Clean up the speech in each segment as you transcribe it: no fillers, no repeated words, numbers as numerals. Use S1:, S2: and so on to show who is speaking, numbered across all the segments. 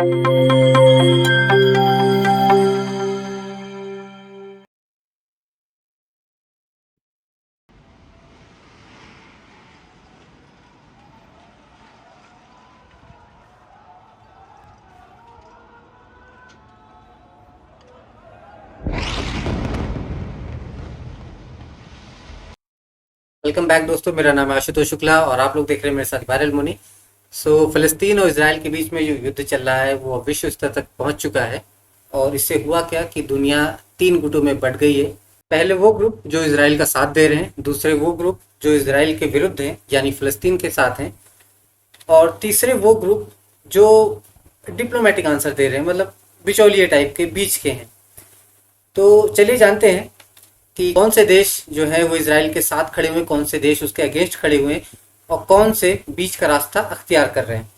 S1: Welcome back दोस्तों, मेरा नाम है आशुतोष शुक्ला और आप लोग देख रहे हैं मेरे साथ वायरल मुनि। फ़लस्तीन और इसराइल के बीच में जो युद्ध चल रहा है वो अब विश्व स्तर तक पहुंच चुका है। और इससे हुआ क्या कि दुनिया 3 गुटों में बँट गई है। पहले वो ग्रुप जो इसराइल का साथ दे रहे हैं, दूसरे वो ग्रुप जो इसराइल के विरुद्ध हैं यानी फ़लस्तीन के साथ हैं, और तीसरे वो ग्रुप जो डिप्लोमेटिक आंसर दे रहे हैं, मतलब बिचौलिए टाइप के बीच के हैं। तो चलिए जानते हैं कि कौन से देश जो है वो इसराइल के साथ खड़े हुए, कौन से देश उसके अगेंस्ट खड़े हुए और कौन से बीच का रास्ता अख्तियार कर रहे हैं।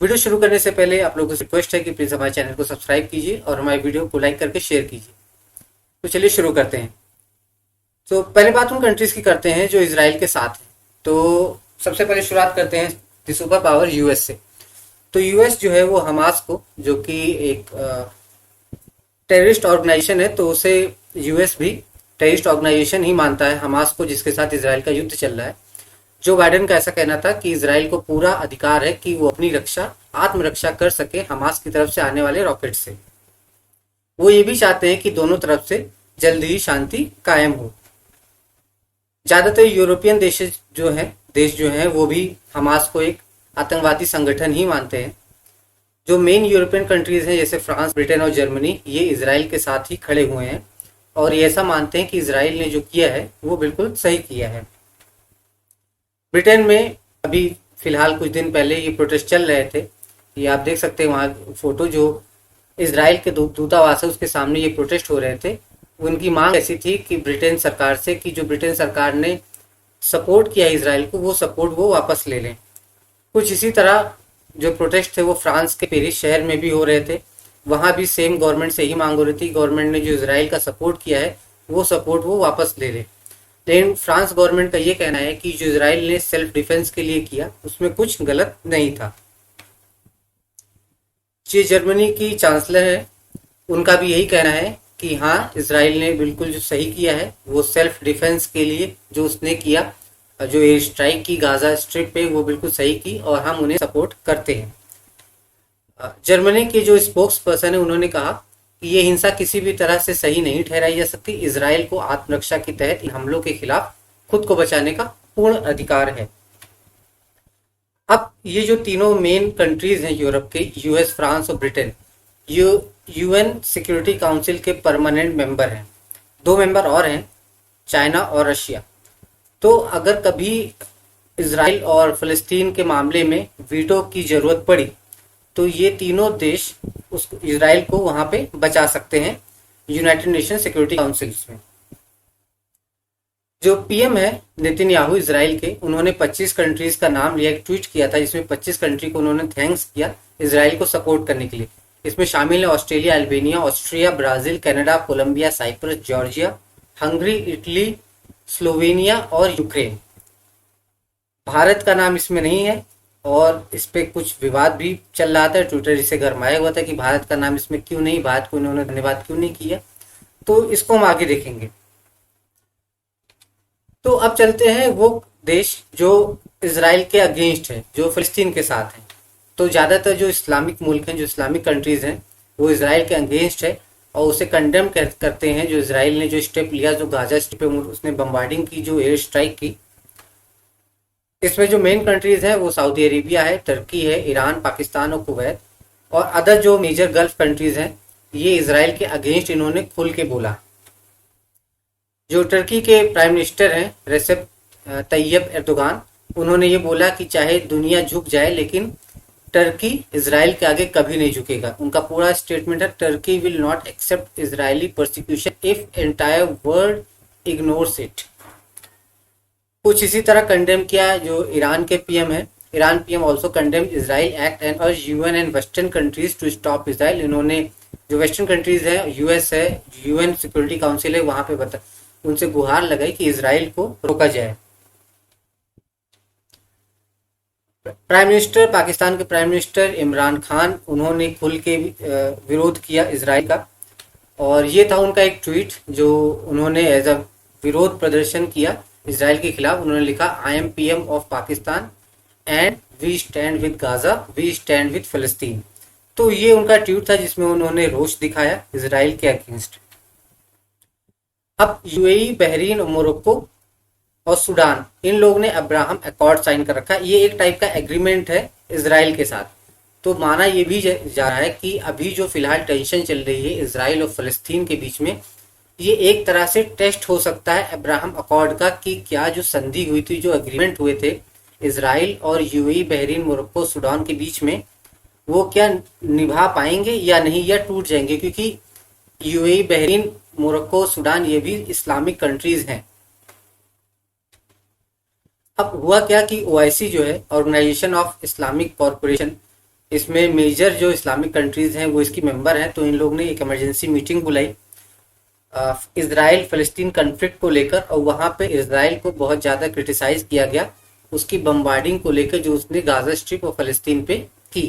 S1: वीडियो शुरू करने से पहले आप लोगों से रिक्वेस्ट है कि प्लीज़ हमारे चैनल को सब्सक्राइब कीजिए और हमारे वीडियो को लाइक करके शेयर कीजिए। तो चलिए शुरू करते हैं। तो पहले बात उन कंट्रीज की करते हैं जो इसराइल के साथ हैं। तो सबसे पहले शुरुआत करते हैं द सुपर पावर यूएस से। तो यूएस जो है वो हमास को, जो कि एक टेररिस्ट ऑर्गेनाइजेशन है, तो उसे यूएस भी टेररिस्ट ऑर्गेनाइजेशन ही मानता है हमास को, जिसके साथ इसराइल का युद्ध चल रहा है। जो बाइडेन का ऐसा कहना था कि इसराइल को पूरा अधिकार है कि वो अपनी रक्षा, आत्मरक्षा कर सके हमास की तरफ से आने वाले रॉकेट से। वो ये भी चाहते हैं कि दोनों तरफ से जल्द ही शांति कायम हो। ज्यादातर यूरोपियन देश जो हैं वो भी हमास को एक आतंकवादी संगठन ही मानते हैं। जो मेन यूरोपियन कंट्रीज हैं जैसे फ्रांस, ब्रिटेन और जर्मनी, ये इसराइल के साथ ही खड़े हुए हैं और ये ऐसा मानते हैं कि इसराइल ने जो किया है वो बिल्कुल सही किया है। ब्रिटेन में अभी फिलहाल कुछ दिन पहले ये प्रोटेस्ट चल रहे थे। ये आप देख सकते हैं, वहाँ फोटो जो इसराइल के दूतावास है उसके सामने ये प्रोटेस्ट हो रहे थे। उनकी मांग ऐसी थी कि ब्रिटेन सरकार से कि जो ब्रिटेन सरकार ने सपोर्ट किया इसराइल को, वो सपोर्ट वो वापस ले लें। कुछ इसी तरह जो प्रोटेस्ट थे वो फ्रांस के पेरिस शहर में भी हो रहे थे। वहाँ भी सेम गवर्नमेंट से ही मांग हो रही थी, गवर्नमेंट ने जो इसराइल का सपोर्ट किया है वो सपोर्ट वो वापस ले ले। लेकिन फ्रांस गवर्नमेंट का ये कहना है कि जो इसराइल ने सेल्फ डिफेंस के लिए किया उसमें कुछ गलत नहीं था। जो जर्मनी की चांसलर है उनका भी यही कहना है कि हाँ, इसराइल ने बिल्कुल जो सही किया है वो सेल्फ डिफेंस के लिए जो उसने किया, जो एयर स्ट्राइक की गाजा स्ट्रिप पे, वो बिल्कुल सही की और हम उन्हें सपोर्ट करते हैं। जर्मनी के जो स्पोक्स पर्सन है उन्होंने कहा कि ये हिंसा किसी भी तरह से सही नहीं ठहराई जा सकती। इसराइल को आत्मरक्षा के तहत इन हमलों के खिलाफ खुद को बचाने का पूर्ण अधिकार है। अब ये जो तीनों मेन कंट्रीज हैं यूरोप के, यूएस, फ्रांस और ब्रिटेन, यूएन सिक्योरिटी काउंसिल के परमानेंट मेंबर हैं। 2 मेंबर और हैं, चाइना और रशिया। तो अगर कभी इसराइल और फ़लस्तीन के मामले में वीटो की ज़रूरत पड़ी तो ये तीनों देश उस इसराइल को वहाँ पे बचा सकते हैं यूनाइटेड नेशन सिक्योरिटी काउंसिल में। जो पीएम है नेतन्याहू इसराइल के, उन्होंने 25 कंट्रीज का नाम लिया, एक ट्वीट किया था जिसमें 25 कंट्री को उन्होंने थैंक्स किया इसराइल को सपोर्ट करने के लिए। इसमें शामिल है Australia, Albania, Austria, Brazil, Canada, Colombia, Cyprus, Georgia, Hungary, Italy, Slovenia और यूक्रेन। भारत का नाम इसमें नहीं है और इस पे कुछ विवाद भी चल रहा था। ट्विटर इसे गरमाया हुआ था कि भारत का नाम इसमें क्यों नहीं, भारत को इन्होंने धन्यवाद क्यों नहीं किया। तो इसको हम आगे देखेंगे। तो अब चलते हैं वो देश जो इसराइल के अगेंस्ट है, जो फ़लस्तीन के साथ हैं। तो ज़्यादातर जो इस्लामिक मुल्क हैं, जो इस्लामिक कंट्रीज़ हैं, वो इसराइल के अगेंस्ट है और उसे कंडेम करते हैं। जो इसराइल ने जो स्टेप लिया, जो गाजा स्ट्रिप पे उसने बम्बार्डिंग की, जो एयर स्ट्राइक की, इसमें जो मेन कंट्रीज हैं वो सऊदी अरेबिया है, टर्की है, ईरान, पाकिस्तान और कुवैत और अदर जो मेजर गल्फ कंट्रीज हैं, ये इसराइल के अगेंस्ट इन्होंने खुल के बोला। जो टर्की के प्राइम मिनिस्टर हैं रेसेप तैयब एर्दोगान, उन्होंने ये बोला कि चाहे दुनिया झुक जाए लेकिन टर्की इसराइल के आगे कभी नहीं झुकेगा। उनका पूरा स्टेटमेंट है, Turkey will not accept Israeli persecution if entire world ignores it. कुछ इसी तरह कंडेम किया जो ईरान के पीएम है। Iran PM also condemn Israel act and urge UN and western countries to stop Israel. इन्होंने जो वेस्टर्न कंट्रीज है, यूएस है, यूएन सिक्योरिटी काउंसिल है, वहां पे उनसे गुहार लगाई कि इसराइल को रोका जाए। प्राइम मिनिस्टर, पाकिस्तान के प्राइम मिनिस्टर इमरान खान, उन्होंने खुल के विरोध किया इसराइल का। और ये था उनका एक ट्वीट जो उन्होंने एज अ विरोध प्रदर्शन किया इसराइल के खिलाफ। उन्होंने लिखा, I am PM of Pakistan and we stand with Gaza, we stand with फलस्तीन। तो ये उनका ट्वीट था जिसमें उन्होंने रोष दिखाया इसराइल के अगेंस्ट। अब यूएई, बहरीन और मोरक्को और सूडान, इन लोगों ने अब्राहम अकॉर्ड साइन कर रखा है। ये एक टाइप का एग्रीमेंट है इसराइल के साथ। तो माना ये भी जा रहा है कि अभी जो फिलहाल टेंशन चल रही है इसराइल और फलस्तीन के बीच में, ये एक तरह से टेस्ट हो सकता है अब्राहम अकॉर्ड का कि क्या जो संधि हुई थी, जो एग्रीमेंट हुए थे इसराइल और यूएई, बहरीन, मोरक्को, सूडान के बीच में, वो क्या निभा पाएंगे या नहीं, या टूट जाएंगे। क्योंकि यूएई, बहरीन, मोरक्को, सूडान ये भी इस्लामिक कंट्रीज हैं। अब हुआ क्या कि ओआईसी जो है, ऑर्गेनाइजेशन ऑफ इस्लामिक कॉरपोरेशन, इसमें मेजर जो इस्लामिक कंट्रीज हैं वो इसकी मेंबर हैं। तो इन लोगों ने एक इमरजेंसी मीटिंग बुलाई इसराइल फलस्तीन कन्फ्लिक्ट को लेकर, और वहां पे इसराइल को बहुत ज़्यादा क्रिटिसाइज किया गया उसकी बम्बार्डिंग को लेकर जो उसने गाजा स्ट्रिप और फलस्तीन पे की।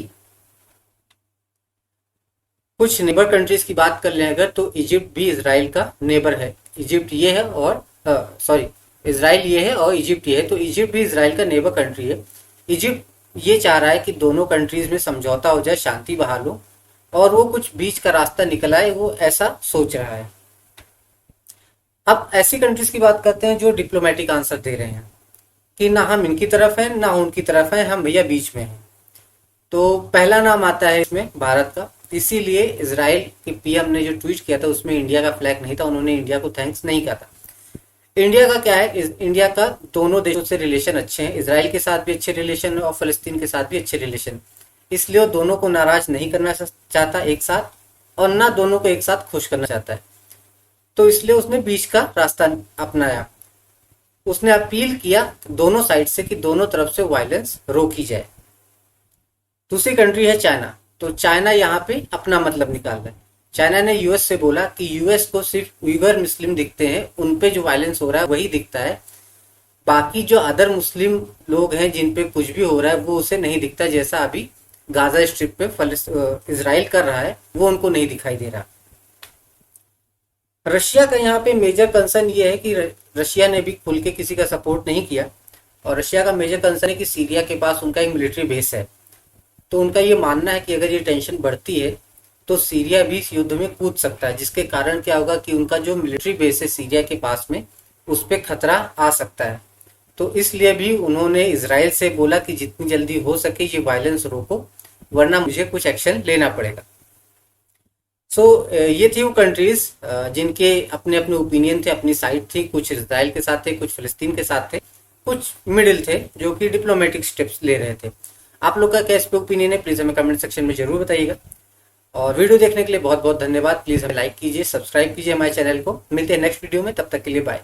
S1: कुछ नेबर कंट्रीज की बात कर लें अगर, तो इजिप्ट भी इसराइल का नेबर है। इजिप्ट ये है और सॉरी इसराइल ये है और इजिप्ट ये है। तो इजिप्ट भी इसराइल का नेबर कंट्री है। इजिप्ट ये चाह रहा है कि दोनों कंट्रीज में समझौता हो जाए, शांति बहाल हो, और वो कुछ बीच का रास्ता निकल आए, वो ऐसा सोच रहा है। अब ऐसी कंट्रीज की बात करते हैं जो डिप्लोमेटिक आंसर दे रहे हैं कि ना हम इनकी तरफ हैं ना उनकी तरफ हैं, हम भैया बीच में हैं। तो पहला नाम आता है इसमें भारत का। इसीलिए इसराइल के पीएम ने जो ट्वीट किया था उसमें इंडिया का फ्लैग नहीं था, उन्होंने इंडिया को थैंक्स नहीं कहा था। इंडिया का क्या है, इंडिया का दोनों देशों से रिलेशन अच्छे हैं, इसराइल के साथ भी अच्छे रिलेशन और फलस्तीन के साथ भी अच्छे रिलेशन, इसलिए वो दोनों को नाराज नहीं करना चाहता एक साथ, और ना दोनों को एक साथ खुश करना चाहता है। तो इसलिए उसने बीच का रास्ता अपनाया। उसने अपील किया दोनों साइड से कि दोनों तरफ से वायलेंस रोकी जाए। दूसरी कंट्री है चाइना। तो चाइना यहाँ पे अपना मतलब निकाल रहा है। चाइना ने यूएस से बोला कि यूएस को सिर्फ उइगर मुस्लिम दिखते हैं, उन पे जो वायलेंस हो रहा है वही दिखता है, बाकी जो अदर मुस्लिम लोग हैं जिन पे कुछ भी हो रहा है वो उसे नहीं दिखता, जैसा अभी गाजा स्ट्रिप पे इसराइल कर रहा है वो उनको नहीं दिखाई दे रहा। रशिया का यहाँ पे मेजर कंसर्न ये है कि रशिया ने भी खुल के किसी का सपोर्ट नहीं किया, और रशिया का मेजर कंसर्न है कि सीरिया के पास उनका एक मिलिट्री बेस है। तो उनका ये मानना है कि अगर ये टेंशन बढ़ती है तो सीरिया भी इस युद्ध में कूद सकता है, जिसके कारण क्या होगा कि उनका जो मिलिट्री बेस है सीरिया के पास में, उस पर खतरा आ सकता है। तो इसलिए भी उन्होंने इसराइल से बोला कि जितनी जल्दी हो सके ये वायलेंस रोको, वरना मुझे कुछ एक्शन लेना पड़ेगा। ये थी वो कंट्रीज जिनके अपने अपने ओपिनियन थे, अपनी साइड थी। कुछ इसराइल के साथ थे, कुछ फिलिस्तीन के साथ थे, कुछ मिडिल थे जो कि डिप्लोमेटिक स्टेप्स ले रहे थे। आप लोग का क्या इस पे ओपिनियन है, प्लीज हमें कमेंट सेक्शन में जरूर बताइएगा। और वीडियो देखने के लिए बहुत बहुत धन्यवाद। प्लीज हमें लाइक कीजिए, सब्सक्राइब कीजिए हमारे चैनल को। मिलते हैं नेक्स्ट वीडियो में, तब तक के लिए बाय।